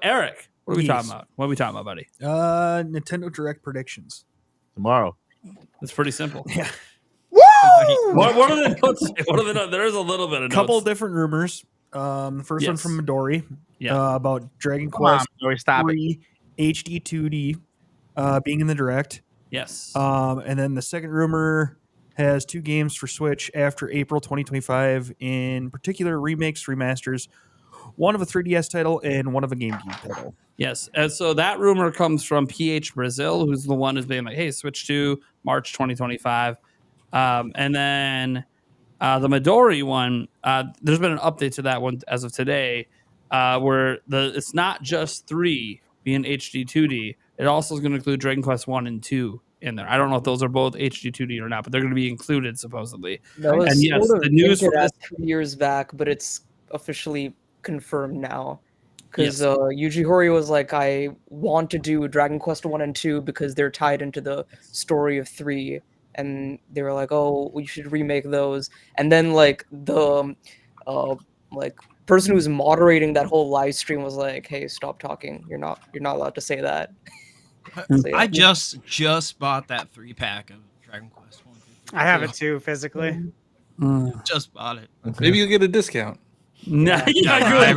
Eric, what are we Yes. talking about? What are we talking about, buddy? Nintendo Direct predictions. Tomorrow. It's pretty simple. Yeah. Woo! What are the notes? What are the notes? There is a little bit of Couple notes. different rumors. The first one Yes. from Midori Yeah. about Dragon Come on, Quest Midori, stop it. 3 HD 2D being in the Direct. Yes. And then the second rumor has 2 games for Switch after April 2025, in particular remakes, remasters, one of a 3DS title and one of a GameCube title. Yes. And so that rumor comes from PH Brazil, who's the one who's been like, hey, Switch 2, March 2025. And then the Midori one, there's been an update to that one as of today, where it's not just 3 being HD 2D. It also is going to include Dragon Quest 1 and 2 in there. I don't know if those are both HD 2D or not, but they're going to be included supposedly. That was And yes, sort of the news hinted from at 2 years back, but it's officially confirmed now. Because Yes. Yuji Horii was like, I want to do Dragon Quest 1 and 2 because they're tied into the story of 3. And they were like, oh, we should remake those. And then like the person who's moderating that whole live stream was like, hey, stop talking. You're not allowed to say that. So, yeah. I just bought that 3-pack of Dragon Quest 1. I have it too, physically. Just bought it. Maybe you'll get a discount. No, I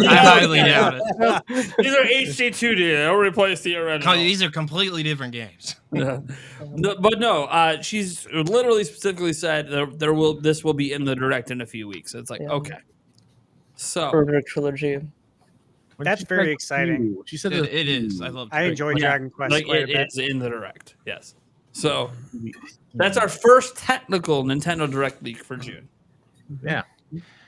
highly doubt it. These are HD 2D. They'll replace the original. These are completely different games. Yeah. But no, she's literally specifically said this will be in the Direct in a few weeks. It's like, Yeah. okay. So For the trilogy. That's very exciting. She said It is. I love. I enjoy Dragon Quest like quite a it bit. is in the Direct. Yes. So that's our first technical Nintendo Direct leak for June. Yeah.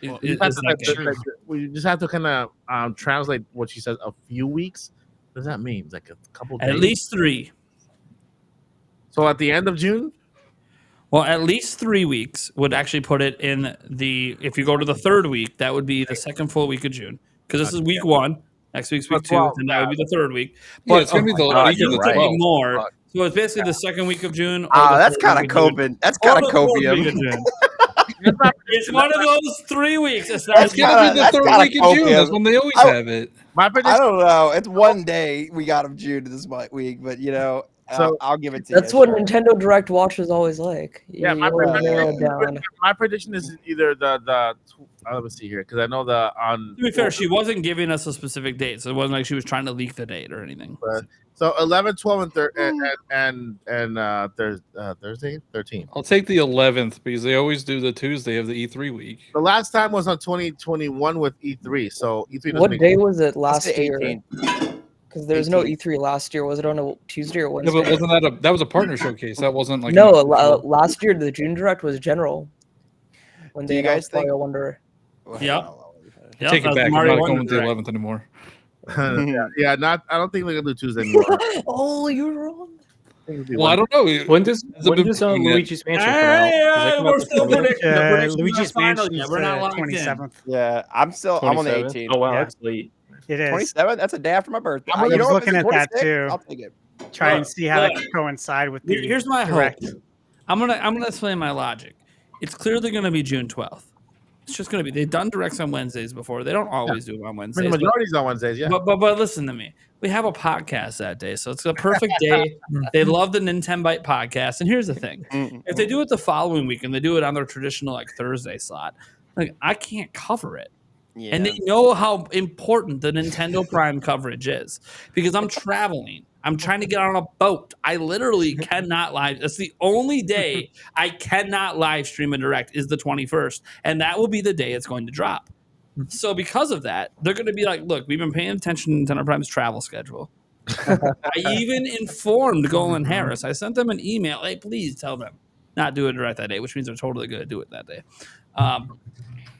Well, We just have to kind of translate what she says. A few weeks. What does that mean? Like a couple days? At least 3. So at the end of June? Well, at least 3 weeks would actually put it in the. If you go to the third week, that would be the second full week of June, because this is week 1. Next week's week 2, and that would be the third week. Yeah, it's gonna be the week you of the could be 12th. more. So it's basically the second week of June. That's kind of coping. That's kind of copium. It's one of those 3 weeks. It's not. It's gonna be the third kinda week of June. That's copium. when they always I- have it. My I prediction. don't know. It's one day we got of June this week, but So- I'll give it to That's you. what Nintendo Direct Watch is always like. Yeah, You my narrow it prediction, down. my prediction is either let me see here, because I know To be fair, she wasn't giving us a specific date, so it wasn't like she was trying to leak the date or anything. So 11, 12, and Thursday, 13. I'll take the 11th because they always do the Tuesday of the E3 week. The last time was on 2021 with E3. So E3 doesn't What make day was it That's last the year? 18th. Because there was no E3 last year. Was it on a Tuesday or Yeah, Wednesday? but wasn't that was a partner showcase? That wasn't like No, last year the June Direct was general. When Do they you guys announced think- Mario Wonder. Yeah. Yeah, take it that's back. I'm Mario not Wonder going with the Direct. 11th anymore. yeah, not. I don't think they're gonna do Tuesday anymore. Oh, you're wrong. Well, I don't know. When does It's a bit beginning yet. Luigi's Mansion come out? Does that come out We're this still summer? predicting. The prediction's Luigi's not final Mansion yet. is We're not the locked in. 27th. Yeah, I'm on the 27th? 18th. Oh wow, Yeah. that's late. It is. 27th? That's a day after my birthday. I was You know what, if looking it's at that 26th, too. I'll take it. Try and Look, see how that look. could coincide with the Here's my Direct. hope. I'm gonna explain my logic. It's clearly gonna be June 12th. It's just gonna be. They've done directs on Wednesdays before. They don't always do them on The Wednesdays. majority's on Wednesdays. Yeah. But listen to me. We have a podcast that day, so it's a perfect day. They love the Nintenbyte podcast. And here's the thing: if they do it the following week and they do it on their traditional like Thursday slot, like I can't cover it. Yeah. And they know how important the Nintendo Prime coverage is because I'm traveling. I'm trying to get on a boat. I literally cannot live. That's the only day I cannot live stream a direct is the 21st. And that will be the day it's going to drop. So because of that, they're going to be like, look, we've been paying attention to Nintendo Prime's travel schedule. I even informed Golan Harris. I sent them an email. Hey, please tell them not do a direct that day, which means they're totally going to do it that day.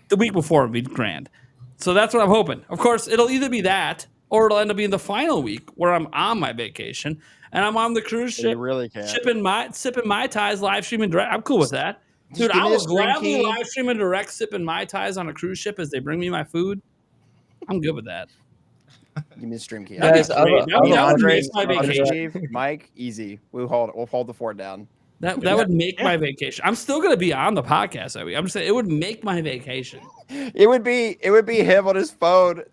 The week before would be grand. So that's what I'm hoping. Of course, it'll either be that or it'll end up being the final week where I'm on my vacation and I'm on the cruise You ship, really can. sipping my ties, live streaming direct. I'm cool with that. Dude, Just give I me will a stream gladly key. live stream and direct sipping my ties on a cruise ship as they bring me my food. I'm good with that. Give me a stream key. That'd be Guys, I have great. a- That would I have a- make my Andre, vacation. Steve, Mike, easy. We'll hold the fort down. That would make my vacation. I'm still gonna be on the podcast that week. I'm just saying it would make my vacation. It would be him on his phone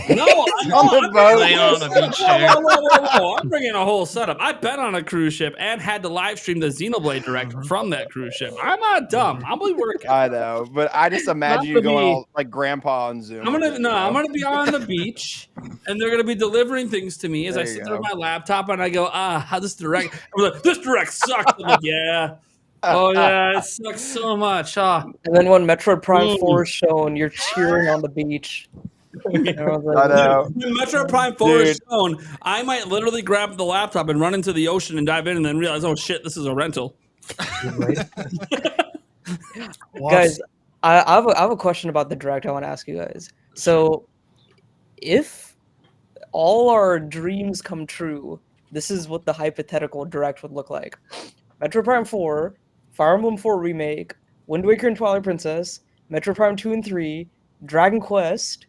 No, On the boat. Laying on a beach Whoa, chair. whoa. I'm bringing a whole setup. I've been on a cruise ship and had to live stream the Xenoblade Direct from that cruise ship. I'm not dumb. I'll be working. I know, but I just imagine you to going be- all like grandpa on Zoom. I'm with gonna it, no, you I'm know? gonna be on the beach, and they're gonna be delivering things to me as There I you sit there go. with my laptop, and I go, how this direct? I'm like, this direct sucks. I'm like, yeah. Oh yeah, it sucks so much. And then when Metroid Prime Ooh. 4 is shown, you're cheering on the beach. Everyone's I like, know. When Metro Prime 4 is Dude. shown, I might literally grab the laptop and run into the ocean and dive in, and then realize, oh shit, this is a rental. Guys, I have a question about the direct I want to ask you guys. So, if all our dreams come true, this is what the hypothetical direct would look like. Metro Prime 4, Fire Emblem 4 Remake, Wind Waker and Twilight Princess, Metro Prime 2 and 3, Dragon Quest.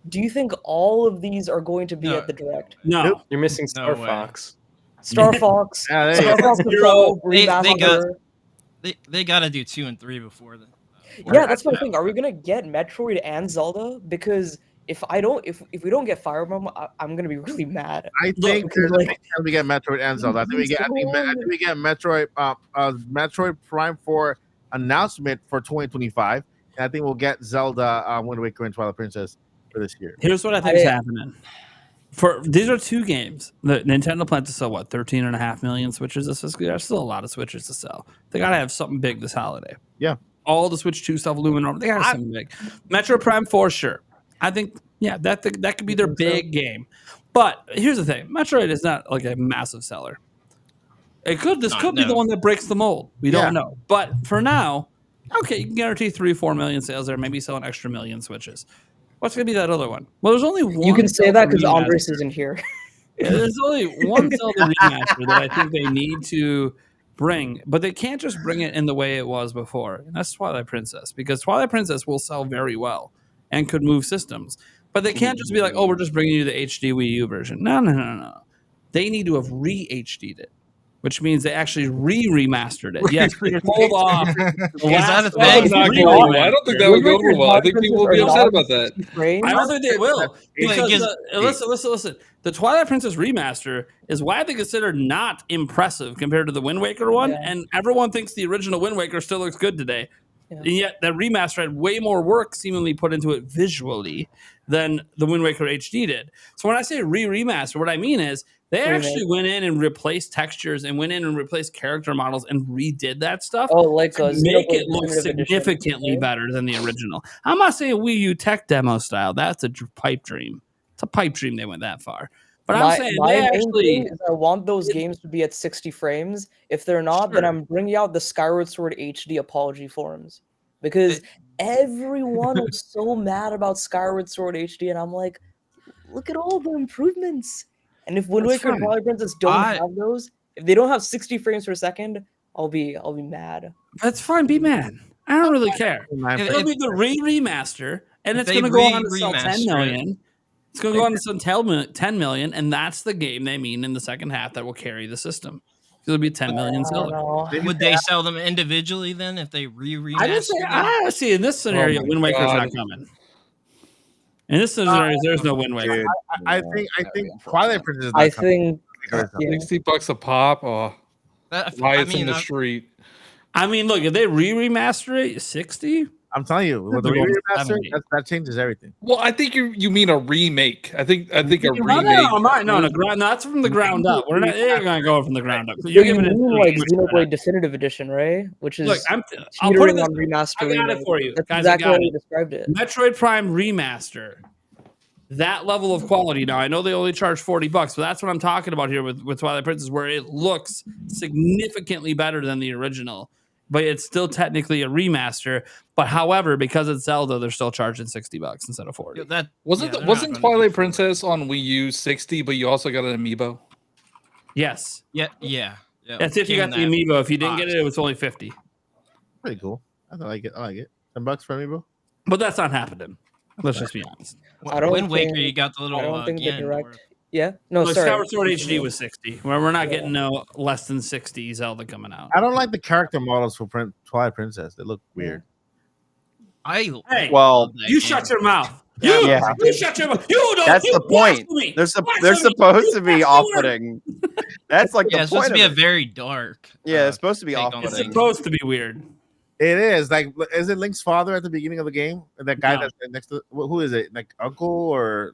Do you think all of these are going to be No. at the direct? No. You're missing No Star way. Fox. Star Fox, Yeah, there you Star go. Fox Zero. They Remaster. got- They got to do 2 and 3 before then. Yeah, that's what I think. Are we gonna get Metroid and Zelda? Because if we don't get Fire Emblem, I'm gonna be really mad. I think because, there's a like- big chance we get Metroid and Zelda. I think we get Metroid Metroid Prime 4 announcement for 2025, and I think we'll get Zelda Wind Waker and Twilight Princess for this year. Here's what I think is happening. These are two games. The Nintendo plans to sell 13.5 million Switches this fiscal year. There's still a lot of Switches to sell. They gotta have something big this holiday. Yeah. All the Switch 2 stuff, Luminar, they gotta have something big. Metro Prime 4, sure. I think, that could be their big game. But here's the thing: Metroid is not like a massive seller. This could be the one that breaks the mold. We don't know. But for now, okay, you can guarantee 3-4 million sales there. Maybe sell an extra million Switches. What's going to be that other one? Well, there's only one. You can say that because remaster. Andres isn't here. Yeah, there's only one Zelda remaster that I think they need to bring, but they can't just bring it in the way it was before. And that's Twilight Princess, because Twilight Princess will sell very well and could move systems. But they can't just be like, oh, we're just bringing you the HD Wii U version. No. They need to have re-HD'd it, which means they actually remastered it. Yes, they pulled off. Is that a That would thing? not go over well. I don't think that would go over well. I think people will be upset about that. I don't think they will. Because gives- listen. The Twilight Princess remaster is widely considered not impressive compared to the Wind Waker one, and everyone thinks the original Wind Waker still looks good today. Yeah. And yet that remaster had way more work seemingly put into it visually than the Wind Waker HD did. So when I say remaster, what I mean is they actually went in and replaced textures and went in and replaced character models and redid that stuff. Oh, like to a make Xenoblade it look Definitive Edition, significantly right? better than the original. I'm not saying Wii U tech demo style. That's a pipe dream. It's a pipe dream they went that far. But I'm saying my they main actually. thing is I want those games to be at 60 frames. If they're not, then Sure. I'm bringing out the Skyward Sword HD apology forums. Because everyone was so mad about Skyward Sword HD, and I'm like, look at all the improvements. And if Wind Waker and Twilight Princess don't have those, if they don't have 60 frames per second, I'll be mad. That's fine. Be mad. I don't really care. It'll be the remaster, and it's going to go on to sell 10 million. It's going to go on to sell 10 million, and that's the game they mean in the second half that will carry the system. It'll be 10 million seller. Would they sell them individually then if they remastered I just say, see, in this scenario, Wind Waker's not coming. In this scenario, there's no Wind Waker. I think Twilight Princess is not I coming. think $60 a pop. Oh, why it's in the street. I mean, look, if they remaster it, 60. I'm telling you, with the remaster, that changes everything. Well, I think you mean a remake. I think a remake. No, that's from the ground up. We're not going to go from the ground up. You're giving it like Xenoblade Definitive Edition, right? Which is I'll put it on remaster. I got it for you. That's Guys, exactly how you described it. Metroid Prime remaster. That level of quality. Now I know they only charge $40, but that's what I'm talking about here with Twilight Princess, where it looks significantly better than the original. But it's still technically a remaster. But however, because it's Zelda, they're still charging $60 instead of $40. Yeah, wasn't Twilight Princess on Wii U 60, but you also got an amiibo? Yes. Yeah. That's if you got the amiibo. If you didn't get it, it was only $50. Pretty cool. I like it. $10 for amiibo. But that's not happening. Let's just be honest. Wind Waker, you got the little. I don't think the Ganondorf. direct. Yeah. No, Well, sorry. Skyward Sword HD was 60. We're not getting no less than 60 Zelda coming out. I don't like the character models for Twilight Princess. They look weird. Hey, Well, you shut your mouth. You, Yeah. you shut your mouth. You don't. That's you the point. blasphemy. They're Blasphemy. supposed to be You off-putting. That's like Yeah, the it's supposed point to of be a it. very dark. Yeah, it's supposed to be take on It's off-putting. supposed to be weird. It is like, is it Link's father at the beginning of the game? That guy No. that's next to, who is it? Like uncle or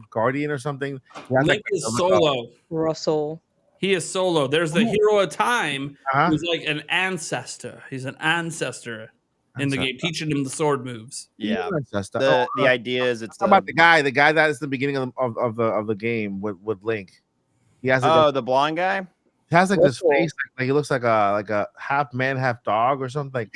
guardian or something? He has, Link like, is solo. Russell. He is solo. There's the hero of time Uh-huh. who's like an ancestor. He's an ancestor in the game, teaching him the sword moves. Yeah. Ancestor. The idea is it's How about the guy that is the beginning of the game with Link. He has like the blonde guy. he has like this Russell. face like he looks like a half man, half dog or something. Like,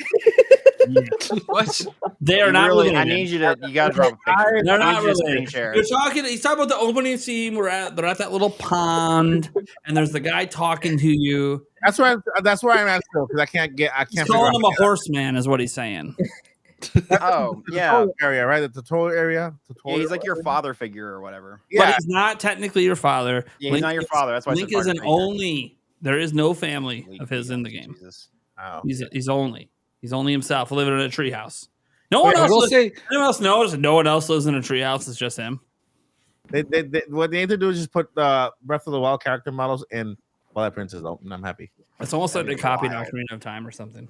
What? They are You not really, I related. need you to. You gotta drop a picture. They're I not need you to screen related. share. You're talking. He's talking about the opening scene. They're at that little pond, and there's the guy talking to you. that's where I'm at still because I can't He's figure calling out him a horseman, is what he's saying. Oh, yeah. tutorial area, right? The tutorial area. Yeah, he's like your father figure or whatever. But Yeah, he's not technically your father. Yeah, he's not your father. That's why Link is an only. There is no family of his in the game. Jesus. oh. He's only himself living in a treehouse. No one I else. will Lives, say, anyone else knows? No one else lives in a treehouse. It's just him. What they need to do is just put the Breath of the Wild character models in Twilight Princess, and I'm happy. It's almost like they That'd be copied wild. Ocarina of Time or something.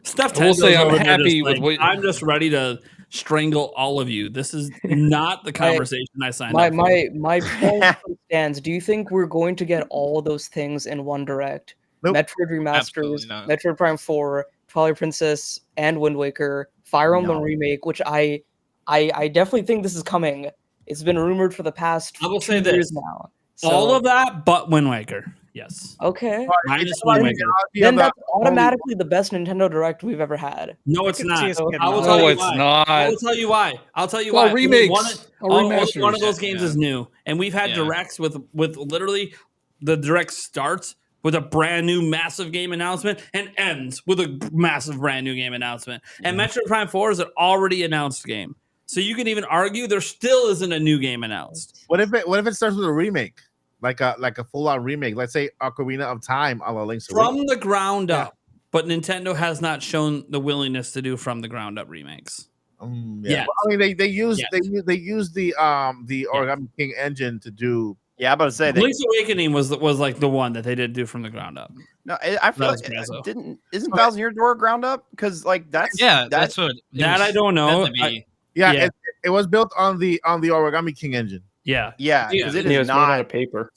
Steph I will say Tendo's I'm over there happy just with like, what- I'm just ready to strangle all of you. This is not the conversation I signed up for. My point stands. Do you think we're going to get all those things in one direct? Nope. Metroid Absolutely remasters, not. Metroid Prime 4, Twilight Princess, and Wind Waker, Fire Emblem remake, which I definitely think this is coming. It's been rumored for the past I will 2 say this. years now. All So- of that but Wind Waker. Yes. Okay. Minus Wind Waker. Then that's automatically the best Nintendo Direct we've ever had. No, it's could not. see us getting I will all tell no, you it's why. not. I will tell you why. I'll tell you Well, why. remakes. Only one remasters. of those games Yeah. is new, and we've had Yeah. directs with literally the direct starts with a brand new massive game announcement and ends with a massive brand new game announcement. And Metroid Prime 4 is an already announced game, so you can even argue there still isn't a new game announced. What if it starts with a remake, like a full on remake? Let's say Ocarina of Time, a la Link's Awakening. From the ground up, but Nintendo has not shown the willingness to do from the ground up remakes. Yeah. Yes. Well, I mean, they use Yes. they use the Origami King engine to do. Yeah, I'm about to say they. Link's Awakening was like the one that they did do from the ground up. No, I feel That like was Brazzo. isn't Thousand Year Door ground up? Because like that's That's what. it That was I don't know. meant to be. Yeah, Yeah. It was built on the Origami King engine. Yeah. yeah, because it Yeah, is it's made out not. of paper.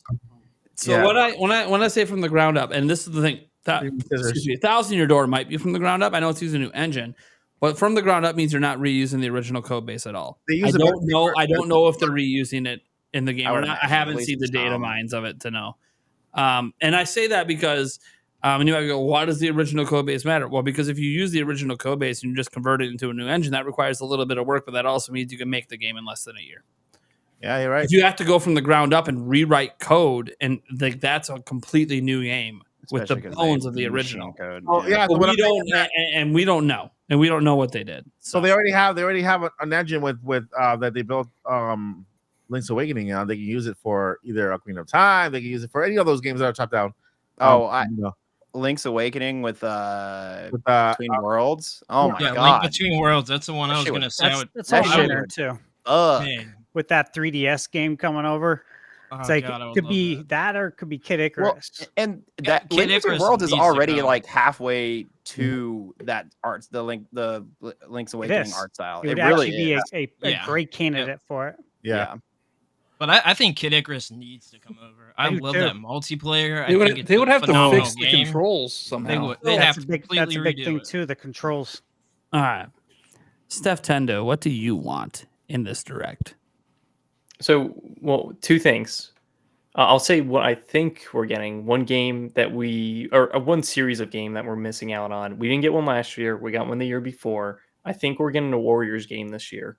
So Yeah. when I say from the ground up, and this is the thing, excuse me, 1,000 Year Door might be from the ground up. I know it's using a new engine, but from the ground up means you're not reusing the original code base at all. They I use don't know if they're reusing it in the game I or would not. I imagine, at haven't least seen the data some. mines of it to know. And I say that because and you might go, why does the original code base matter? Well, because if you use the original code base and you just convert it into a new engine, that requires a little bit of work, but that also means you can make the game in less than a year. Yeah, you're right. If you have to go from the ground up and rewrite code, and like that's a completely new game with the Especially 'cause bones they of the machine original. code. Oh, yeah. But So what we I'm don't, and we don't know, and we don't know what they did. So they already have an engine with that they built Link's Awakening on. They can use it for either Ocarina of Time. They can use it for any of those games that are top down. Link's Awakening with With Between Worlds. Oh my Yeah, Link god. Between Worlds. That's the one That I was shit gonna was- say. That's That all shit in there would- too. Man, With that 3DS game coming over, oh, it's like God, I it would could love be that. that or it could be Kid Well, Icarus. and Yeah, that Kid Link Between Icarus Worlds is needs to already come. like halfway to that art, the Link's Awakening is. art style. It It would really actually is. be a Yeah. great candidate for it. Yeah. But I think Kid Icarus needs to come over. I I do love too. that multiplayer. They I would think it's they would a have to phenomenal fix the game. controls somehow. They'd have That's to a big completely redo thing it. too. The controls. All right, Steph Tendo, what do you want in this direct? So, well, two things. I'll say what I think we're getting. One game that one series of game that we're missing out on. We didn't get one last year. We got one the year before. I think we're getting a Warriors game this year.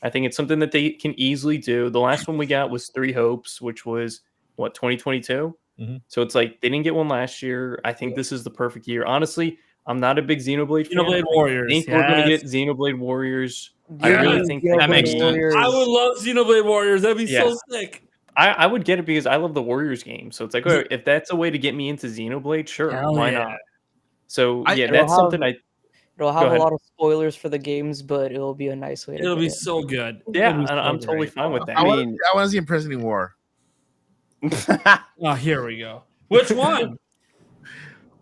I think it's something that they can easily do. The last one we got was Three Hopes, which was 2022. Mhm. So it's like they didn't get one last year. I think this is the perfect year. Honestly, I'm not a big Xenoblade fan. Xenoblade Warriors. I think we're going to yes. get Xenoblade Warriors. I You're really getting think that makes Xenoblade sense. Warriors. I would love Xenoblade Warriors. That'd be so Yeah. sick. I would get it because I love the Warriors game. So it's like, oh, if that's a way to get me into Xenoblade, sure, Hell why yeah. not? So I- yeah, It'll that's have- something I. It'll have a ahead. lot of spoilers for the games, but it'll be a nice way to It'll get be in. so good. Yeah, It'll be so I'm totally great. fine with that. I I want mean, to see Imprisoning War. Oh, here we go. Which one?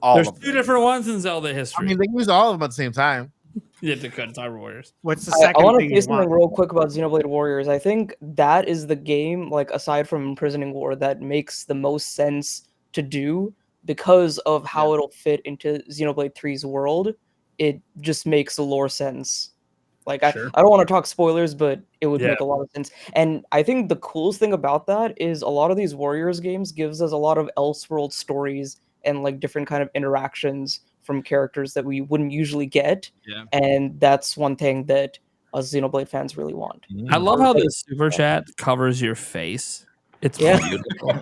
all There's of two them. different ones in Zelda I history. mean, they can use all of them at the same time. Yeah, they could. It's our Warriors. What's the I second want to thing say you something want? real quick about Xenoblade Warriors. I think that is the game, like aside from Imprisoning War, that makes the most sense to do because of how it'll fit into Xenoblade 3's world. It just makes lore sense. Like Sure. I don't want to talk spoilers, but it would Yeah. make a lot of sense. And I think the coolest thing about that is a lot of these Warriors games gives us a lot of Elseworld stories and like different kind of interactions from characters that we wouldn't usually get. Yeah. And that's one thing that us Xenoblade fans really want. I love how the super chat covers your face. It's Yeah. beautiful.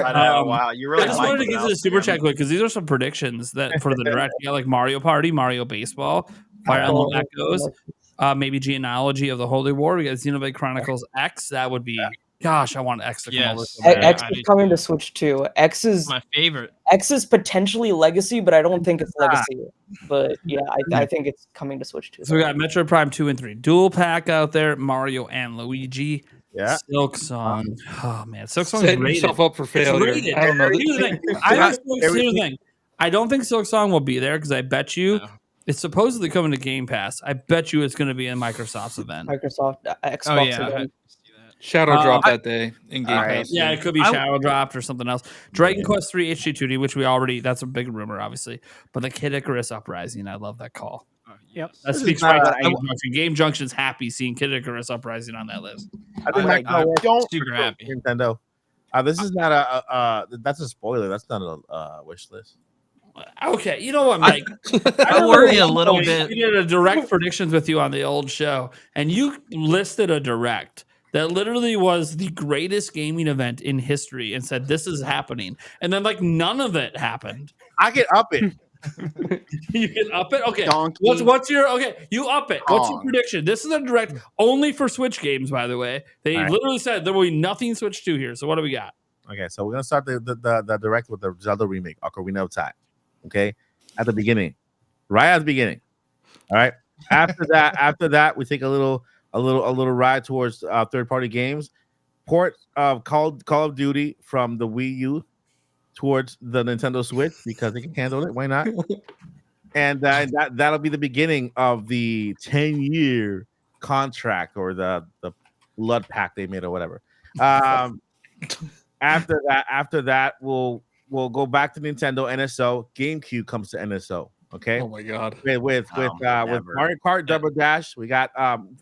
I know. Wow, you really I just like wanted to the get to the mouse super cam. chat quick because these are some predictions that for the direct. You got like Mario Party, Mario Baseball, Fire Emblem Echoes, maybe Genealogy of the Holy War. We got Xenoblade Chronicles X. That would be, gosh, I want X to come over. Yes. So bad. X I is do coming too. to Switch too. X is My favorite. potentially Legacy, but I don't think it's Legacy. But yeah, I think it's coming to Switch too. So we got Metroid Prime 2 and 3 dual pack out there, Mario and Luigi. Yeah. Silk Song. Oh man, Silk Song is Setting rated. yourself up for It's failure. rated. I don't know. Here's the thing. Here's the thing. I don't think Silk Song will be there because I bet you No. it's supposedly coming to Game Pass. I bet you it's going to be in Microsoft's event. Microsoft Xbox Oh yeah. I again. had to see that. Shadow drop that day in Game Alright. Pass. Yeah, it could be I- Shadow Dropped or something else. Dragon Quest 3 HD2D, which we already, that's a big rumor, obviously. But the Kid Icarus Uprising, I love that call. Oh, Yep. That This speaks is not- right to I- Game Junction. Game Junction's happy seeing Kid Icarus Uprising on that list. I think I don't super happy. Nintendo. This is not a that's a spoiler. That's not a wish list. Okay, you know what, Mike? I worry a little bit. We did a direct predictions with you on the old show, and you listed a direct that literally was the greatest gaming event in history and said, this is happening. And then, like, none of it happened. I can up it. You can up it? Okay. Donkey What's your okay? You up it. What's your Kong. prediction? This is a direct only for Switch games, by the way. They All right. literally said there will be nothing Switch 2 here. So what do we got? Okay, so we're gonna start the direct with the Zelda remake, Ocarina of Time. Okay, at the beginning, right at the beginning. All right. After that, we take a little ride towards third-party games. Port of Call of Duty from the Wii U towards the Nintendo Switch because they can handle it. Why not? And that'll be the beginning of the 10-year contract or the blood pact they made or whatever. After that, we'll go back to Nintendo NSO. GameCube comes to NSO. Okay. Oh my god. With never. Mario Kart Double Dash, we got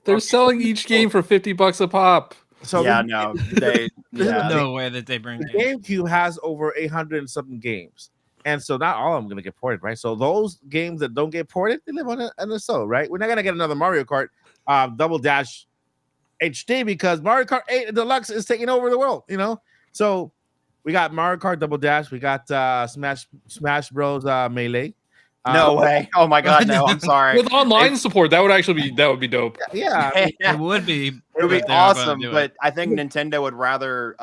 They're selling each game for $50 a pop. so yeah, the, no, they. Yeah, No way that they bring the games. GameCube has over 800 and something games, and so not all of them gonna get ported, right? So those games that don't get ported, they live on NSO, right? We're not gonna get another Mario Kart Double Dash HD because Mario Kart 8 Deluxe is taking over the world, you know. So we got Mario Kart Double Dash, we got Smash Bros Melee. no way. Oh my god, no. I'm sorry. With online support, that would be dope. Yeah, It would be. It would but be they're not gonna awesome, do it. but I think Nintendo would rather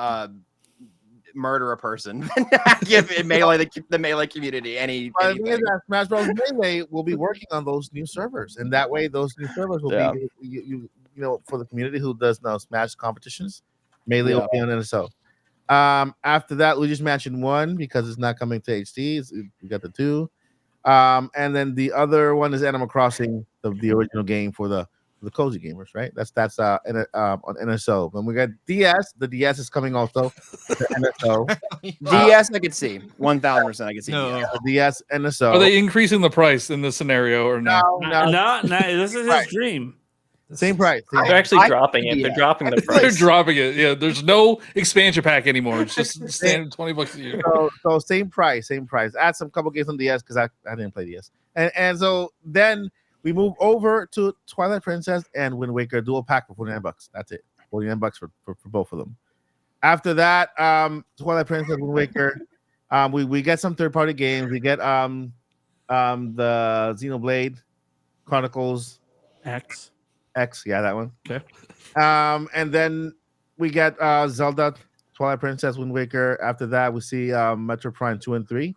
murder a person than give the melee community any. But the thing is anything. that Smash Bros. Melee will be working on those new servers, and that way those new servers will Yeah. be you know for the community who does now Smash competitions, Melee will be on NSO. After that, Luigi's Mansion 1 because it's not coming to HD. We got the 2. And then the other one is Animal Crossing, the original game for the cozy gamers, right? That's on NSO. When we got DS, the DS is coming also to NSO. DS, I could see 1,000%. I could see. No. DS. The DS NSO. Are they increasing the price in this scenario or no? No, No, this is his dream. same price. They're actually I- dropping it. They're yeah. dropping the They're price. dropping it. Yeah, there's no expansion pack anymore. It's just standard $20 a year. So same price. Add some couple games on DS because I didn't play DS. And so then we move over to Twilight Princess and Wind Waker dual pack for $49. That's it. $49 for both of them. After that, Twilight Princess, Wind Waker. We get some third-party games. We get the Xenoblade Chronicles X. Yeah, that one. Okay. And then we get Zelda, Twilight Princess, Wind Waker. After that, we see Metroid Prime 2 and 3.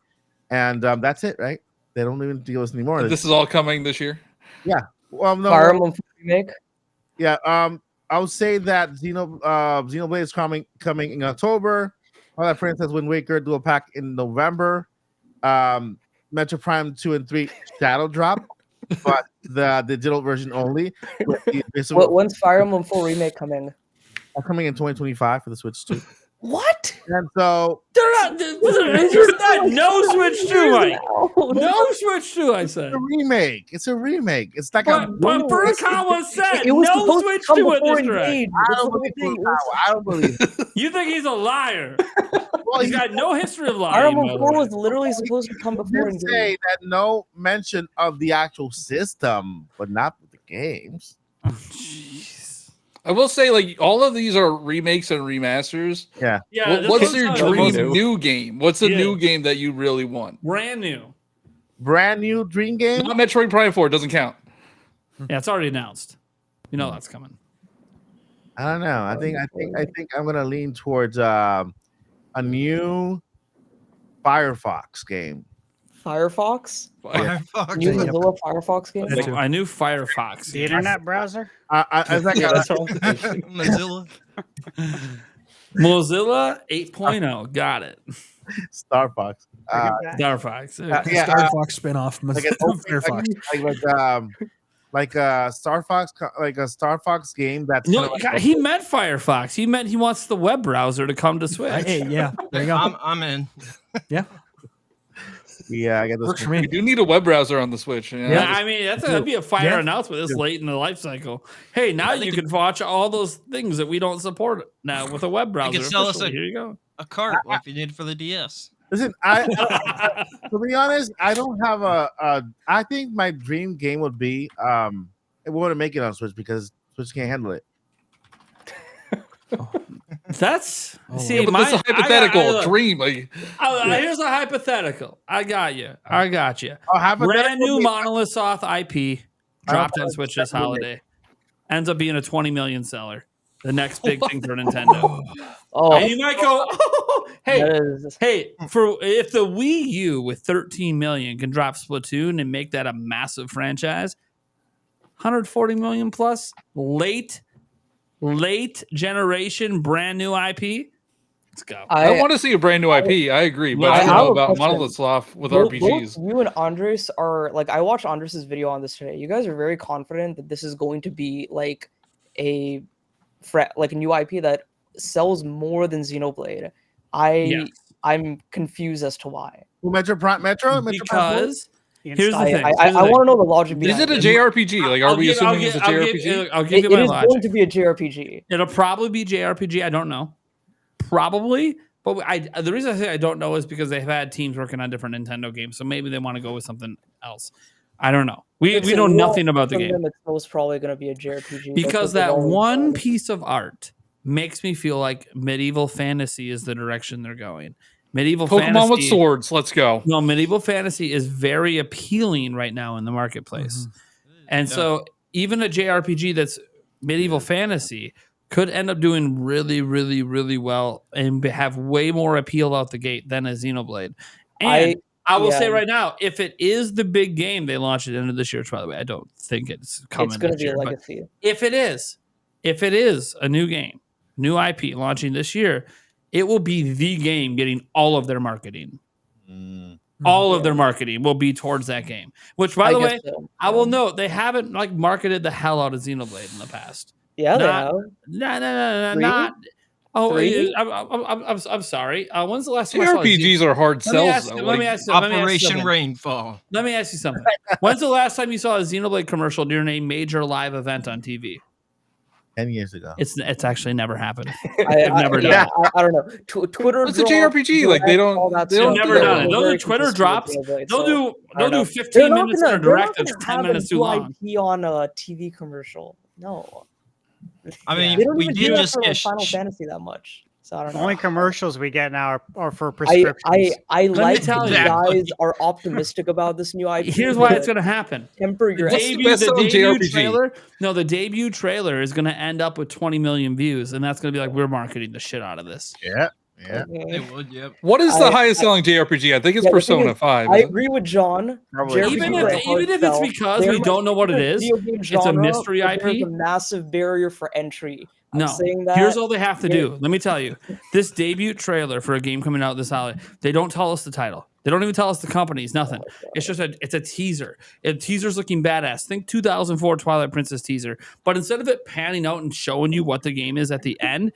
And that's it, right? They don't even give us any more. This is all coming this year. Well, no, Fire well, Emblem 4 remake. yeah. I would say that Xenoblade is coming in October. Twilight Princess Wind Waker dual pack in November. Metro Prime 2 and 3 Shadow Drop, but the digital version only. With the When's Fire Emblem 4 remake coming? coming in 2025 for the Switch 2. What? And so They're not. It's just not no Switch 2, Mike. No Switch 2, I said. it's a remake. It's like But Furukawa said It was no supposed Switch to come 2 at before this direct. Engage. I That's don't the believe whole thing. Furukawa. I don't believe it. You think he's a liar? Well, He's got no history of Fire lying. Emblem by the 4 way. was literally supposed to come He before did say Engage. that no mention of the actual system, but not with the games. Jeez. I will say, like, all of these are remakes and remasters. Yeah. Yeah. this What's one's your not dream new. new game? What's the Yeah. new game that you really want? Brand new. Brand new dream game. Not Metroid Prime 4. Doesn't count. Yeah, it's already announced. You know that's coming. I don't know. I think I'm gonna lean towards a new Firefox game. Firefox? Firefox. New Mozilla Firefox game? That too. I knew Firefox. The internet browser. It's like Yeah, a- that's all. Mozilla. Mozilla 8.0. Got it. Star Fox. Firefox. Yeah, Star Fox spinoff. like an open, Firefox. like a Star Fox, like a Star Fox game that's No, kinda like he meant Firefox. He meant he wants the web browser to come to Switch. Hey, yeah, there you go. I'm in. Yeah, yeah, I get works this. for We me. do need a web browser on the Switch. Yeah, I mean that'd be a fire Yeah. announcement this late in the life cycle. Hey, now you can watch all those things that we don't support now with a web browser. sell us officially. a- Here you go. A cart like you did for the DS. Listen, to be honest, I don't have I think my dream game would be we want to make it on Switch because Switch can't handle it. That's Oh, see, Yeah, but that's a hypothetical look, dream. Like, here's a hypothetical. I got you. Oh, Brand new hypothetical- Monolith Soft IP dropped on Switch this holiday. Ends up being a 20 million seller. The next big thing for Nintendo. Oh, And you might go, hey, that is, hey, for if the Wii U with 13 million can drop Splatoon and make that a massive franchise, 140 million plus late generation brand new IP. Let's go. I want to see a brand new IP. I agree, but I I don't have know a about question. Monolith Soft with both RPGs. you and Andres are like, I watched Andres's video on this today. You guys are very confident that this is going to be like a new IP that sells more than Xenoblade. Yes. I'm confused as to why. Metro Prime. Because here's the Install- thing. I want to know the logic Is behind it a JRPG? Like, are we assuming it's a JRPG? I'll give you It my is logic. going to be a JRPG. It'll probably be JRPG. I don't know. Probably. But the reason I say I don't know is because they've had teams working on different Nintendo games. So maybe they want to go with something else. I don't know. We know nothing about the From game. them, it's most probably going to be a JRPG. Because That's what that they've always one done. piece of art makes me feel like medieval fantasy is the direction they're going. Medieval Pokemon fantasy with swords. Let's go. No, medieval fantasy is very appealing right now in the marketplace. And so even a JRPG that's medieval fantasy could end up doing really, really, really well and have way more appeal out the gate than a Xenoblade. And I will say right now, if it is the big game they launch at the end of this year, which by the way, I don't think it's coming. It's going to this be year, a but legacy. if it is a new game, new IP launching this year, it will be the game getting all of their marketing. All of their marketing will be towards that game. Which, by the way, I will note they haven't like marketed the hell out of Xenoblade in the past. Yeah, they have. No, Three? not. Oh, Three? I'm sorry. When's the last time I saw JRPGs are hard sells. though. Let me Like, ask you Operation something. Rainfall. Let me ask you something. When's the last time you saw a Xenoblade commercial during a major live event on TV? 10 years ago. It's actually never happened. I've never done it. I don't know. Twitter. It's a drop, JRPG, like, they don't- all that they stuff. don't Never do done that. it. They'll Very do Twitter consistent drops. with Xenoblade, They'll so do I don't know. 15 minutes in a they're direct not that's gonna 10 have minutes a too new long. IP on a TV commercial. No. I They mean, don't we even do did that just for, like, get Final Fantasy that much. So I don't The know. only commercials we get now are for I prescriptions. I me like tell that you. you guys are optimistic about this new IP. Here's why but it's going to happen. temper your What's the The best-selling debut JRPG? trailer. No, the debut trailer is going to end up with 20 million views, and that's going to be like we're marketing the shit out of this. Yeah. Yeah. They would, yep. What is the I- highest selling JRPG? I think it's Yeah, the thing Persona is, 5. I isn't it? agree with John. Probably JRPGs Even are if a hard it's sell. because They're we my don't know what it favorite is, video game it's a genre, mystery but There's a IP. massive barrier for entry. I'm No, saying that. here's all they have to They're- do. Let me tell you, this debut trailer for a game coming out this holiday, they don't tell us the title. They don't even tell us the companies. Nothing. It's just it's a teaser. A teaser's looking badass. Think 2004 Twilight Princess teaser, but instead of it panning out and showing you what the game is at the end,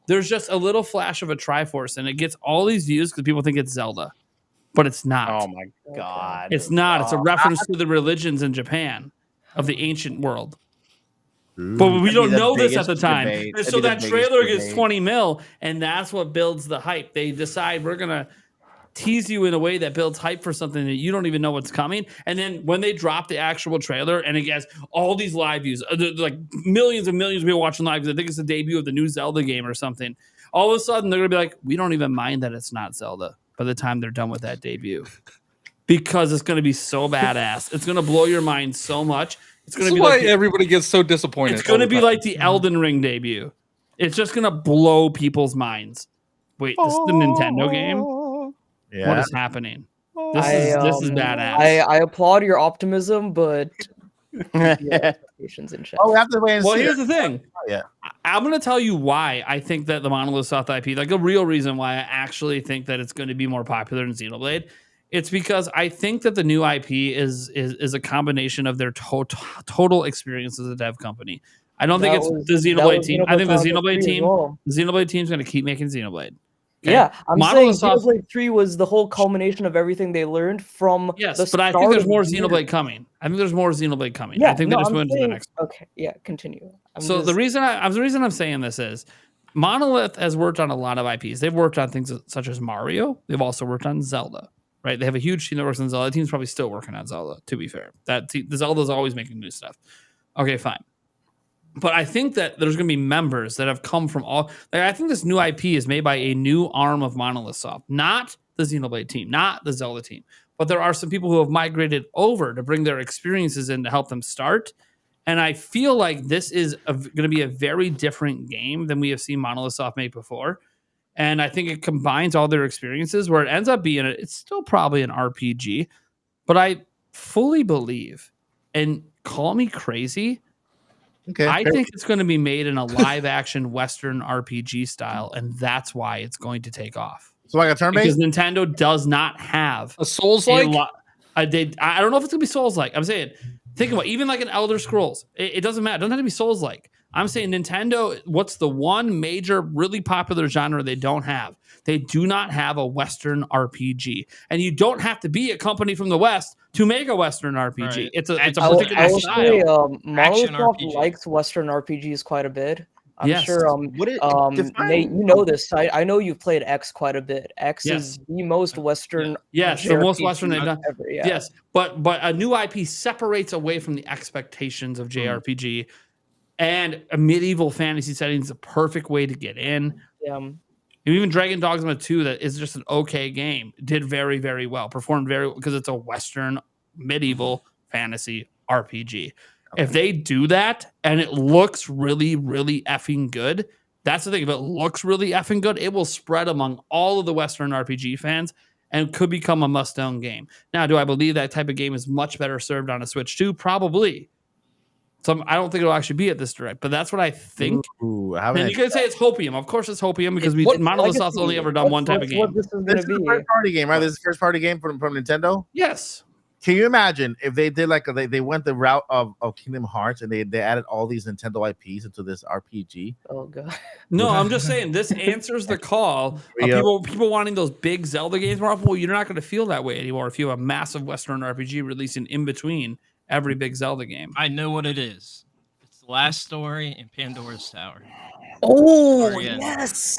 there's just a little flash of a Triforce, and it gets all these views because people think it's Zelda, but it's not. Oh my god. It's not. It's a reference to the religions in Japan of the ancient world. But we That'd don't be the know this at biggest the time. debate. And That'd so be the that biggest trailer gets debate. 20 mil, and that's what builds the hype. They decide we're going to tease you in a way that builds hype for something that you don't even know what's coming. And then when they drop the actual trailer and it gets all these live views, like millions and millions of people watching live, because I think it's the debut of the new Zelda game or something. All of a sudden, they're going to be like, we don't even mind that it's not Zelda by the time they're done with that debut. Because it's going to be so badass. It's going to blow your mind so much. It's going This to is be why like everybody gets so disappointed. it's going to all the be time. like the Elden Ring debut. It's just going to blow people's minds. Wait, this is the Nintendo game? Yeah. What is happening? This is badass. I applaud your optimism, but keep your expectations in check. Oh, we have to wait and Well, see. here's the thing. Yeah. I'm going to tell you why I think that the Monolith Soft IP, like a real reason why I actually think that it's going to be more popular than Xenoblade. It's because I think that the new IP is a combination of their total experience as a dev company. I don't think it's the Xenoblade team. I think the Xenoblade team, the Xenoblade team is going to keep making Xenoblade. Okay? Yeah, I'm Monolith saying Soft, Xenoblade 3 was the whole culmination of everything they learned from yes, the but I think start there's of more the year. Xenoblade coming. I think there's more Xenoblade coming. Yeah, I think no, they just I'm went to the saying, next. okay, yeah, continue. The reason I'm saying this is Monolith has worked on a lot of IPs. They've worked on things such as Mario. They've also worked on Zelda. Right? They have a huge team that works on Zelda. The team's probably still working on Zelda, to be fair. The Zelda's always making new stuff. Okay, fine. But I think that there's going to be members that have come from all. Like, I think this new IP is made by a new arm of Monolith Soft, not the Xenoblade team, not the Zelda team. But there are some people who have migrated over to bring their experiences in to help them start. And I feel like this is going to be a very different game than we have seen Monolith Soft make before. And I think it combines all their experiences where it ends up being, it's still probably an RPG, but I fully believe, and call me crazy, Okay. I think it's going to be made in a live action Western RPG style, and that's why it's going to take off. So like a turn Because based? Nintendo does not have a Souls-like. I don't know if it's going to be Souls-like. I'm saying, think about it, even like an Elder Scrolls. It doesn't matter. It doesn't have to be Souls-like. I'm saying Nintendo, what's the one major, really popular genre they don't have? They do not have a Western RPG. And you don't have to be a company from the West to make a Western RPG. Right. It's a I will particular say, style. Monolith Action Soft RPG. likes Western RPGs quite a bit. I'm Yes. sure. Nate, you know this. I know you've played X quite a bit. X is the most Western. Yes, the most JRPG Western they've done. ever, yeah. Yes, but a new IP separates away from the expectations of JRPG, and a medieval fantasy setting is a perfect way to get in. Yeah. Even Dragon Dogma 2, that is just an okay game, did very, very well, performed very well because it's a Western medieval fantasy RPG. If they do that and it looks really, really effing good, that's the thing. If it looks really effing good, it will spread among all of the Western RPG fans and could become a must-own game. Now, do I believe that type of game is much better served on a Switch 2? Probably. So I don't think it'll actually be at this direct, but that's what I think. Ooh, And you can say it's Hopium. Of course it's Hopium because Monolith Soft's only ever done That's one type of what game. this is This going is to a be. first party game, right? This is the first party game from Nintendo. Yes. Can you imagine if they did they went the route of Kingdom Hearts and they added all these Nintendo IPs into this RPG? Oh god. No, I'm just saying this answers the call of Yeah. people wanting those big Zelda games more often. Well, you're not going to feel that way anymore if you have a massive Western RPG releasing in between every big Zelda game. I know what it is. It's the last story in Pandora's Tower. Oh Sorry, yes.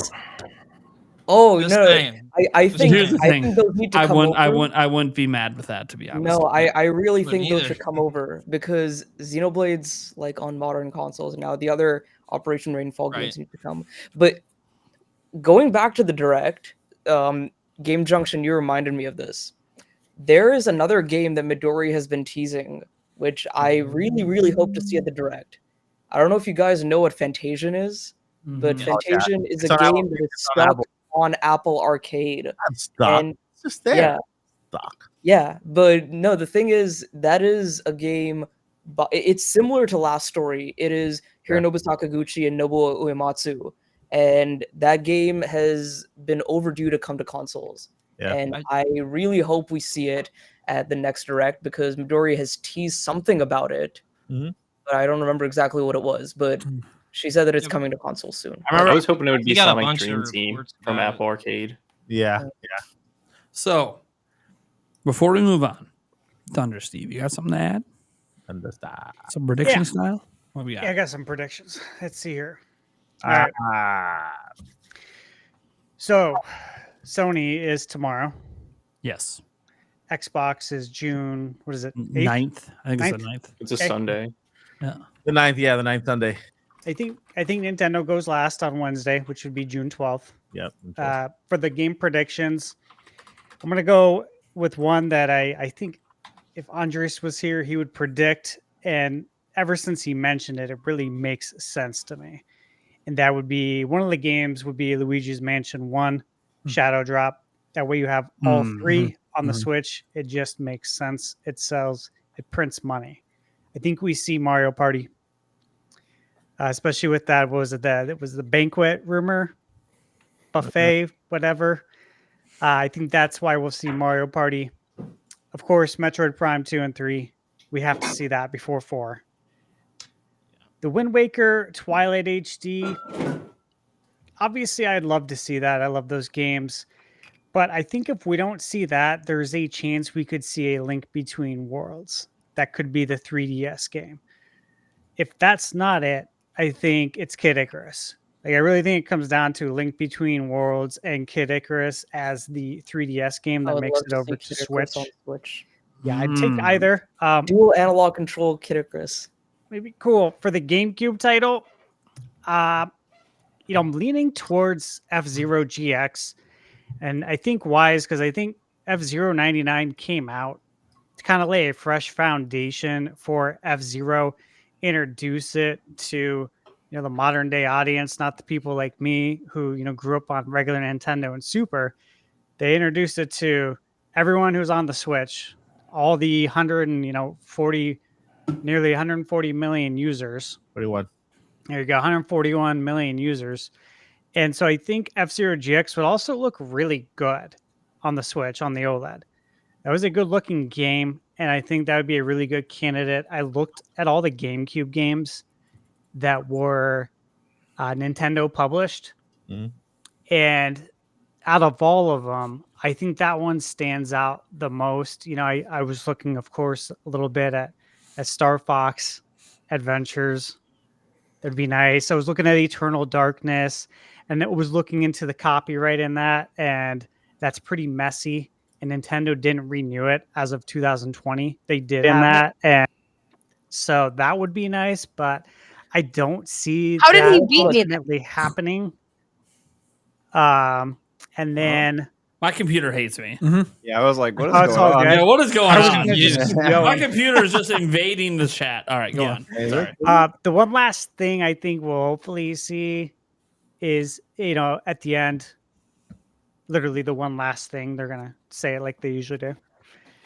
Oh Just no. saying. I Just think Here's the I thing. think those need to I come wouldn't over. I wouldn't be mad with that, to be honest. No, I really Wouldn't think those either. should come over because Xenoblade's like on modern consoles now. The other Operation Rainfall games Right. need to come. But going back to the Direct, Game Junction, you reminded me of this. There is another game that Midori has been teasing, which I really, really hope to see at the Direct. I don't know if you guys know what Fantasian is, but Mhm. Fantasian is It's a on game Apple. that is It's on stuck Apple. on Apple Arcade. That's stuck. And It's just there. yeah, Stuck. yeah, but no, the thing is, that is a game, but it's similar to Last Story. It is Hironobu Sakaguchi and Nobuo Uematsu, and that game has been overdue to come to consoles. Yeah. And I really hope we see it at the next Direct, because Midori has teased something about it, Mhm. but I don't remember exactly what it was. But she said that it's coming to consoles soon. I was hoping it would be We got a Sonic bunch of Dream Team reports from about Apple Arcade. Yeah. So, before we move on, Thunder Steve, you got something to add? Understand. Some prediction style? What we got? Yeah, I got some predictions. Let's see here. All right. So, Sony is tomorrow. Yes. Xbox is June. What is it? 8th? 9th. I think it's the 9th. It's a Okay. Sunday. Yeah. The 9th, yeah, the 9th Sunday. I think Nintendo goes last on Wednesday, which would be June 12th. Yep. For the game predictions, I'm gonna go with one that I think if Andres was here, he would predict, and ever since he mentioned it, it really makes sense to me. And that would be one of the games would be Luigi's Mansion 1 Shadow Drop. That way you have all three on the Switch. It just makes sense. It sells, it prints money. I think we see Mario Party, especially with that. What was it? It was the banquet rumor, buffet, whatever. I think that's why we'll see Mario Party. Of course, Metroid Prime 2 and 3. We have to see that before 4. The Wind Waker, Twilight HD. Obviously, I'd love to see that. I love those games. But I think if we don't see that, there's a chance we could see a Link Between Worlds. That could be the 3DS game. If that's not it, I think it's Kid Icarus. Like, I really think it comes down to Link Between Worlds and Kid Icarus as the 3DS game I that would makes love it to over see to Kid Icarus Switch. on Switch. Yeah, I'd take either. Dual analog control Kid Icarus. Maybe cool for the GameCube title. I'm leaning towards F-Zero GX, and I think why is because I think F-Zero 99 came out to kind of lay a fresh foundation for F-Zero, introduce it to the modern day audience, not the people like me who grew up on regular Nintendo and Super. They introduced it to everyone who's on the Switch, all the 140, nearly 140 million users. 41. There you go, 141 million users. And so I think F-Zero GX would also look really good on the Switch, on the OLED. That was a good looking game, and I think that would be a really good candidate. I looked at all the GameCube games that were Nintendo published, and out of all of them, I think that one stands out the most. I was looking, of course, a little bit at Star Fox Adventures. That'd be nice. I was looking at Eternal Darkness, and it was looking into the copyright in that, and that's pretty messy. And Nintendo didn't renew it as of 2020. They did in that, and so that would be nice. But I don't see How did that he beat me? ultimately happening. And then My computer hates me. Yeah, I was like, what is Oh, it's going all on? good. Yeah, what is going I was on? gonna just keep My going. computer is just invading the chat. All right, go on. Sorry. The one last thing I think we'll hopefully see is, at the end, literally the one last thing they're going to say it like they usually do.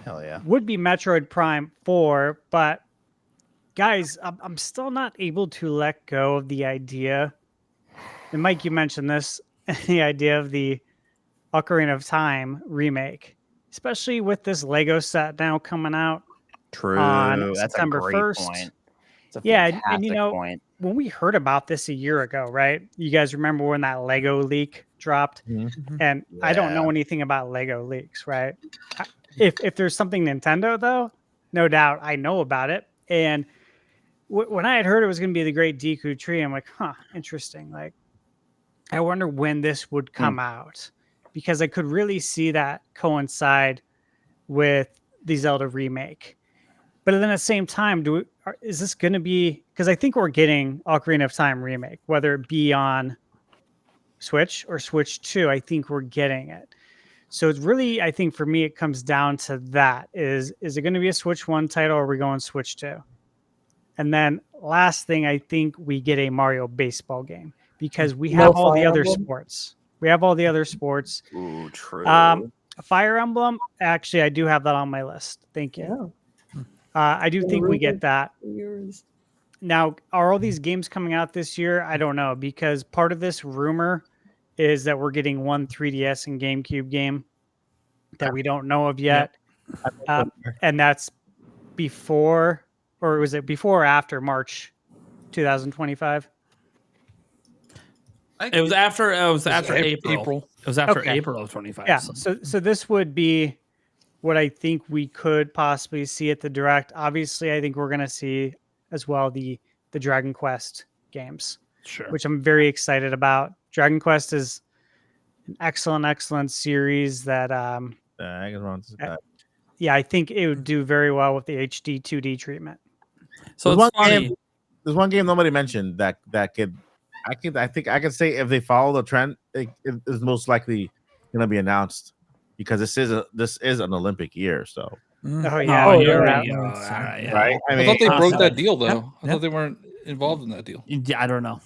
Hell yeah. Would be Metroid Prime 4, but guys, I'm still not able to let go of the idea. And Mike, you mentioned this, the idea of the Ocarina of Time remake, especially with this Lego set now coming out on That's September a great 1st. point. It's a Yeah, fantastic and point. when we heard about this a year ago, right? You guys remember when that Lego leak dropped? And I don't know anything about Lego leaks, right? If there's something Nintendo, though, no doubt I know about it. And when I had heard it was going to be the Great Deku Tree, I'm like, interesting. Like, I wonder when this would come out, because I could really see that coincide with the Zelda remake. But then at the same time, is this going to be, because I think we're getting Ocarina of Time remake, whether it be on Switch or Switch 2, I think we're getting it. So it's really, I think for me, it comes down to that. Is it going to be a Switch 1 title, or are we going Switch 2? And then last thing, I think we get a Mario baseball game, because we have all the other sports. We have all the other sports. Ooh, true. Fire Emblem. Actually, I do have that on my list. Thank you. I do think we get that. Now, are all these games coming out this year? I don't know, because part of this rumor is that we're getting one 3DS and GameCube game that we don't know of yet. And that's before, or was it before or after March 2025? It was after April. It was after Okay. April of 25. Yeah. So this would be what I think we could possibly see at the Direct. Obviously, I think we're going to see as well the Dragon Quest games, Sure. which I'm very excited about. Dragon Quest is an excellent series that yeah, I think it would do very well with the HD 2D treatment. So there's it's funny. There's one game nobody mentioned that could I think I could say if they follow the trend, it is most likely going to be announced because this is an Olympic year. So Oh yeah, Oh, you're yeah. right. All right, yeah. right. I thought they broke possibly. that deal though. Yep, I thought they weren't involved in that deal. Yeah, I don't know.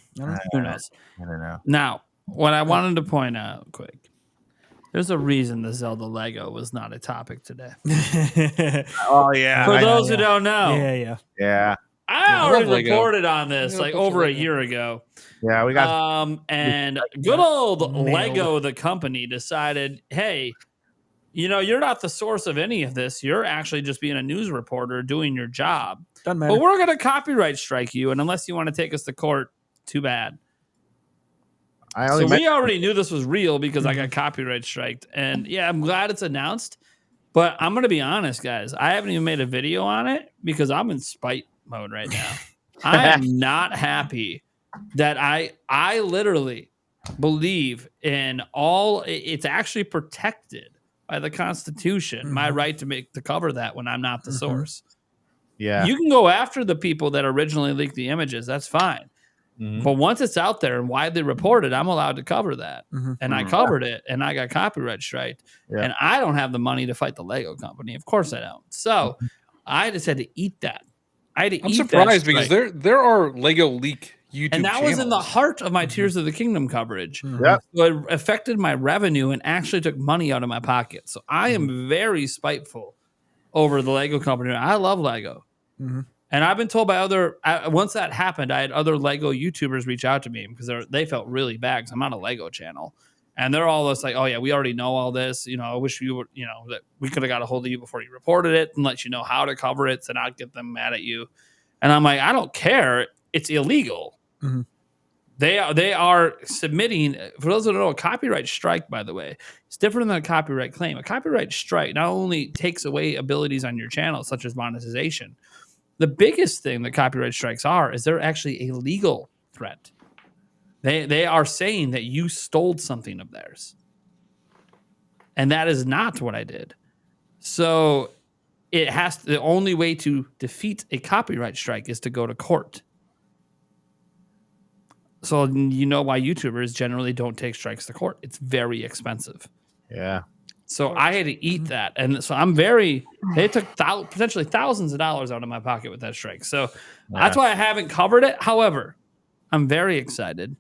Who knows? I don't know. Now, what I wanted to point out quick, there's a reason the Zelda Lego was not a topic today. Oh yeah. For those who don't know, Yeah. I I already love Lego. reported on this Yeah, like bunch of over a Lego. year ago. Yeah, we got And good old Nailed. Lego, the company, decided, hey, you're not the source of any of this. You're actually just being a news reporter doing your job. Doesn't matter. But we're going to copyright strike you. And unless you want to take us to court, too bad. So we already knew this was real because I got copyright striked. And yeah, I'm glad it's announced. But I'm going to be honest, guys. I haven't even made a video on it because I'm in spite mode right now. I am not happy that I literally believe in it's actually protected by the Constitution, my right to cover that when I'm not the source. Yeah. You can go after the people that originally leaked the images. That's fine. But once it's out there and widely reported, I'm allowed to cover that. And I covered it and I got copyright striked. Yeah. And I don't have the money to fight the Lego company. Of course I don't. So I just had to eat that. I'm surprised because there are Lego leak YouTube and that was in the channels. heart of my Tears of the Kingdom coverage. Yeah. So it affected my revenue and actually took money out of my pocket. So I am very spiteful over the Lego company. I love Lego. And I've been told by once that happened, I had other Lego YouTubers reach out to me because they felt really bad because I'm on a Lego channel. And they're all just like, oh, yeah, we already know all this. I wish you would, that we could have got a hold of you before you reported it and let you know how to cover it to not get them mad at you. And I'm like, I don't care. It's illegal. They are submitting, for those who don't know, a copyright strike, by the way, it's different than a copyright claim. A copyright strike not only takes away abilities on your channel, such as monetization. The biggest thing that copyright strikes is they're actually a legal threat. They are saying that you stole something of theirs. And that is not what I did. So the only way to defeat a copyright strike is to go to court. So you know why YouTubers generally don't take strikes to court. It's very expensive. Yeah. So I had to eat that. And so they took potentially thousands of dollars out of my pocket with that strike. So that's why I haven't covered it. However, I'm very excited.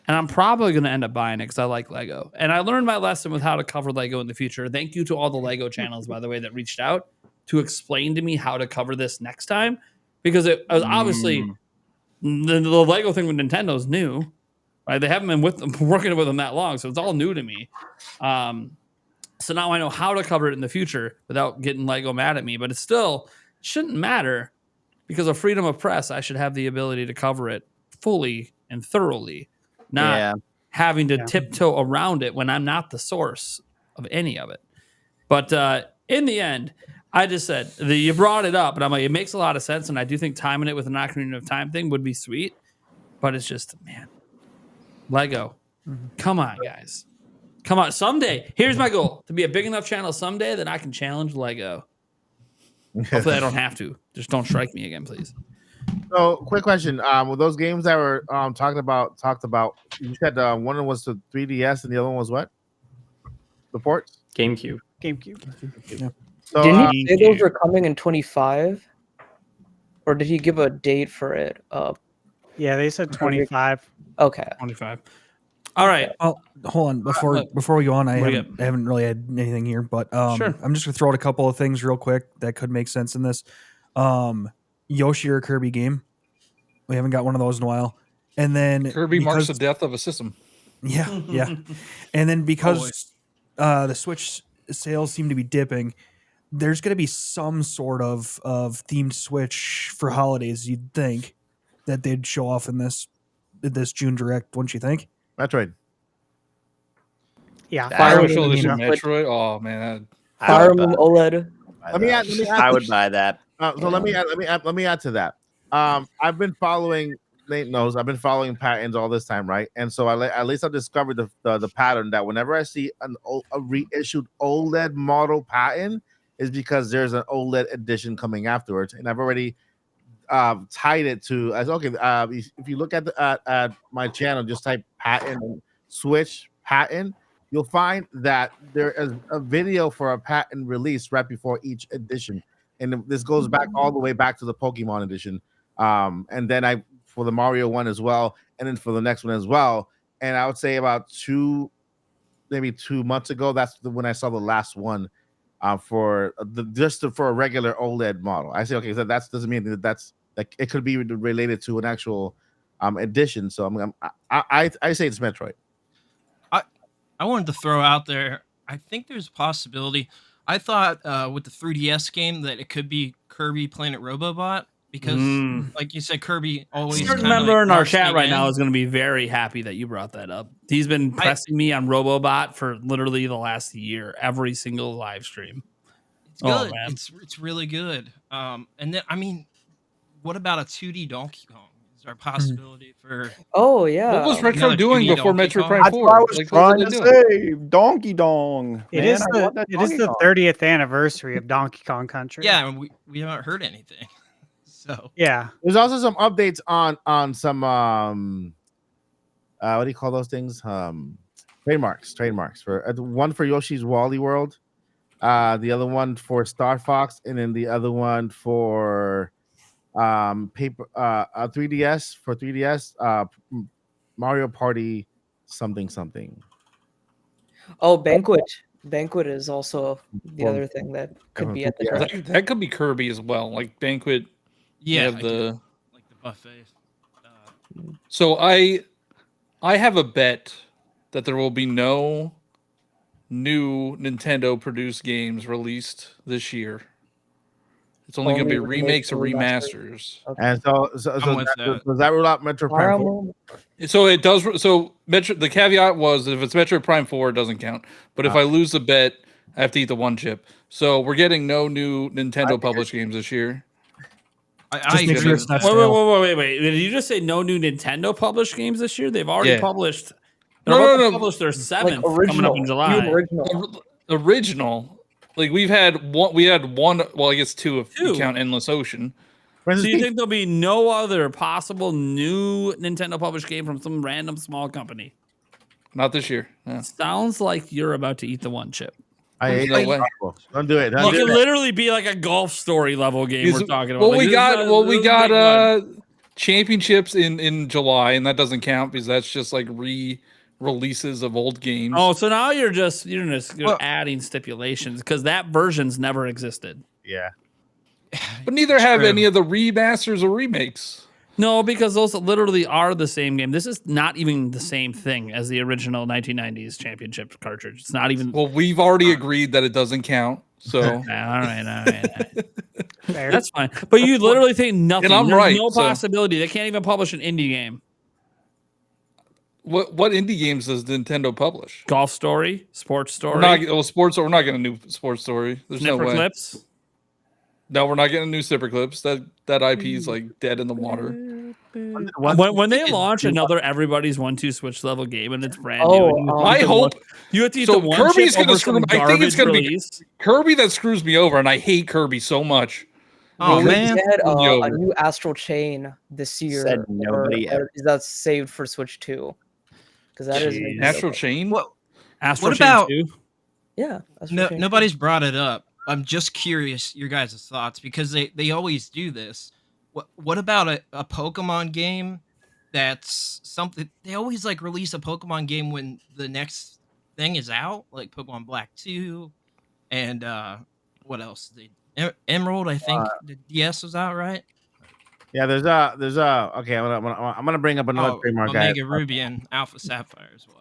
And I'm probably going to end up buying it because I like Lego. And I learned my lesson with how to cover Lego in the future. Thank you to all the Lego channels, by the way, that reached out to explain to me how to cover this next time. Because it was obviously the Lego thing with Nintendo is new. Right? They haven't been working with them that long. So it's all new to me. So now I know how to cover it in the future without getting Lego mad at me. But it still shouldn't matter because of freedom of press. I should have the ability to cover it fully and thoroughly. Not having to tiptoe around it when I'm not the source of any of it. But in the end, I just said, you brought it up, and I'm like, it makes a lot of sense, and I do think timing it with an Ocarina of Time thing would be sweet. But it's just, man, Lego. Come on, guys. Come on. Someday, here's my goal, to be a big enough channel someday that I can challenge Lego. Hopefully I don't have to. Just don't strike me again, please. So, quick question: with those games that were talked about, you said one of them was the 3DS and the other one was what? The ports? GameCube. Yeah. So, Didn't he say those were coming in 25? Or did he give a date for it? Yeah, they said 25. Okay. 25. All right. Well, hold on before we go on. I what do you haven't really had anything here, but Sure. I'm just gonna throw out a couple of things real quick that could make sense in this. Yoshi or Kirby game. We haven't got one of those in a while. And then Kirby marks the death of a system. Yeah. And then because the Switch sales seem to be dipping, there's going to be some sort of themed Switch for holidays. You'd think that they'd show off in this June Direct, wouldn't you think? Metroid. Yeah, Fire Special Emblem, edition Switch, Metroid. Oh man, Fire Emblem OLED. Let me add. I would buy that. So let me add to that. I've been following. Nate knows I've been following patents all this time, right? And so at least I've discovered the pattern that whenever I see a reissued OLED model patent, is because there's an OLED edition coming afterwards, and I've already tied it to as okay. If you look at my channel, just type patent and Switch patent, you'll find that there is a video for a patent release right before each edition, and this goes back all the way back to the Pokemon edition. And then for the Mario one as well, and then for the next one as well. And I would say about maybe 2 months ago, that's when I saw the last one for for a regular OLED model. I say, okay, so that doesn't mean that that's like it could be related to an actual edition. So I say it's Metroid. I wanted to throw out there. I think there's a possibility. I thought with the 3DS game that it could be Kirby Planet Robobot because, like you said, Kirby always. A certain member in our chat right now is going to be very happy that you brought that up. He's been pressing me on Robobot for literally the last year, every single live stream. It's good. It's really good. And then I mean, what about a 2D Donkey Kong? Is there a possibility for? Oh yeah. What was Retro doing before Metroid Prime That's 4? what I was Like, trying what to were they doing? say. Donkey Dong. It Man, is I want that it is Donkey the Kong. 30th anniversary of Donkey Kong Country. Yeah, and we haven't heard anything. So yeah. There's also some updates on some what do you call those things? Trademarks for one for Yoshi's Wally World, the other one for Star Fox, and then the other one for paper 3DS for 3DS Mario Party something. Oh, Banquet is also the other thing that could be at the direct. That could be Kirby as well. Like Banquet. yeah, Have the buffet. So I have a bet that there will be no new Nintendo produced games released this year. It's only going to be remakes or remasters. Okay. And so with that. does that rule out Metro Fire Prime 4? Emblem. So it does. So the caveat was if it's Metroid Prime 4, it doesn't count. But if I lose the bet, I have to eat the one chip. So we're getting no new Nintendo published games this year. I make agree sure with it's not that. Wait. Did you just say no new Nintendo published games this year? They've already Yeah. published. No, They're about no, to no. publish their seventh Like coming up in July. Original. Like we had one. Well, I guess two if you Two. count Endless Ocean. So you think there'll be no other possible new Nintendo published game from some random small company? Not this year. Yeah. Sounds like you're about to eat the one chip. I No way. Don't do it. It can literally be like a golf story level game we're talking about. Well, Like, we this is got a- this is a big one. championships in July, and that doesn't count because that's just like re-releases of old games. Oh, so now you're adding stipulations because that version's never existed. Yeah. But neither have any of the remasters or remakes. No, because those literally are the same game. This is not even the same thing as the original 1990s championship cartridge. It's not even. Well, we've already agreed that it doesn't count. So all right. Fair. That's fine. But you literally think nothing. And I'm There's right, no so- possibility. They can't even publish an indie game. what indie games does Nintendo publish? Golf Story, Sports Story, We're not sports. We're not getting a new sports story. There's no Snipper way. Clips. No, we're not getting a new Snipper Clips. That IP is like dead in the water. When they launch another Everybody's 1-2 Switch level game and it's brand Oh, new, I hope you have to eat so. the one Kirby's chip gonna over screw some me. I think it's gonna release. be Kirby that screws me over, and I hate Kirby so much. Oh Well, man, They had Yo. a new Astral Chain this year. Said nobody ever. Is that saved for Switch 2? Because that is Jeez. Astral Chain. what? Astral What Chain about- 2? Yeah. Astral No, Chain 2. nobody's brought it up. I'm just curious your guys' thoughts because they always do this. What about a Pokemon game that's something they always like release a Pokemon game when the next thing is out, like Pokemon Black 2 and what else? Emerald, I think the DS was out, right? Yeah, there's okay. I'm gonna bring up another trademark. Omega Ruby and Alpha Sapphire as well.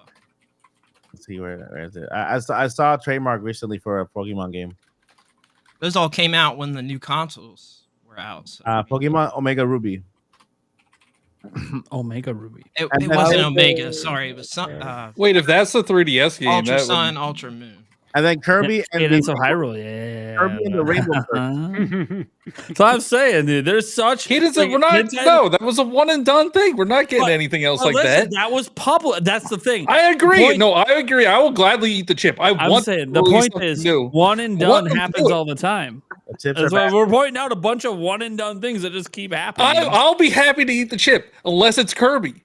Let's see where is it? I saw a trademark recently for a Pokemon game. Those all came out when the new consoles were out. So, Pokemon Omega Ruby. Omega Ruby. It wasn't Omega. Sorry, it was Sun. Wait, if that's the 3DS game, Ultra that Sun, Ultra Moon. And then Kirby and Cadence of Hyrule. Yeah. Kirby and the Rainbow. So I'm saying, dude, there's such Cadence. We're not. No, that was a one and done thing. We're not getting anything else like listen, that. That was public. That's the thing. I agree. No, I agree. I will gladly eat the chip. I'm saying the point is one and done happens all the time. That's why we're pointing out a bunch of one and done things that just keep happening. I'll be happy to eat the chip unless it's Kirby.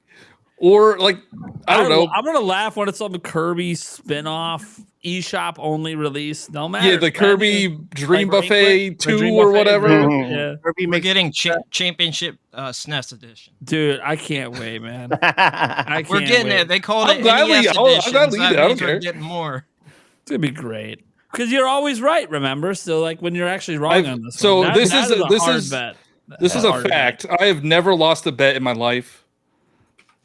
Or like I don't know. I'm gonna laugh when it's some Kirby spin-off eShop only release. No matter. Yeah, the Kirby Dream Buffet 2 or whatever. Yeah. Kirby We're getting championship SNES edition. Dude, I can't wait, man. We're getting it. They called it gladly, NES I'll edition. gladly eat it. I don't We're care. getting more. It's gonna be great. Because you're always right, remember? So like when you're actually wrong on this so one. this is a hard fact. I have never lost a bet in my life.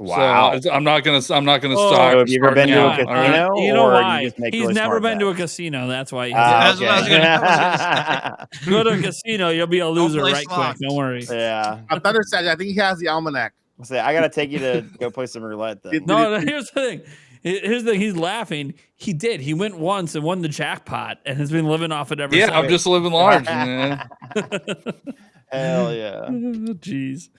Wow. So I'm not gonna start. Have you ever been to a starting out. casino? You know or why? you just make He's really never smart been to a bets? casino. That's why. That's what I was gonna say. Go to a casino, you'll be a loser play right slots. quick. Don't worry. Yeah. I thought I think he has the almanac. Say, I gotta take you to go play some roulette then. No, here's the thing. Here's the thing. He's laughing. He did. He went once and won the jackpot and has been living off it ever since. Yeah, I'm just living large. Man. Hell yeah. Jeez.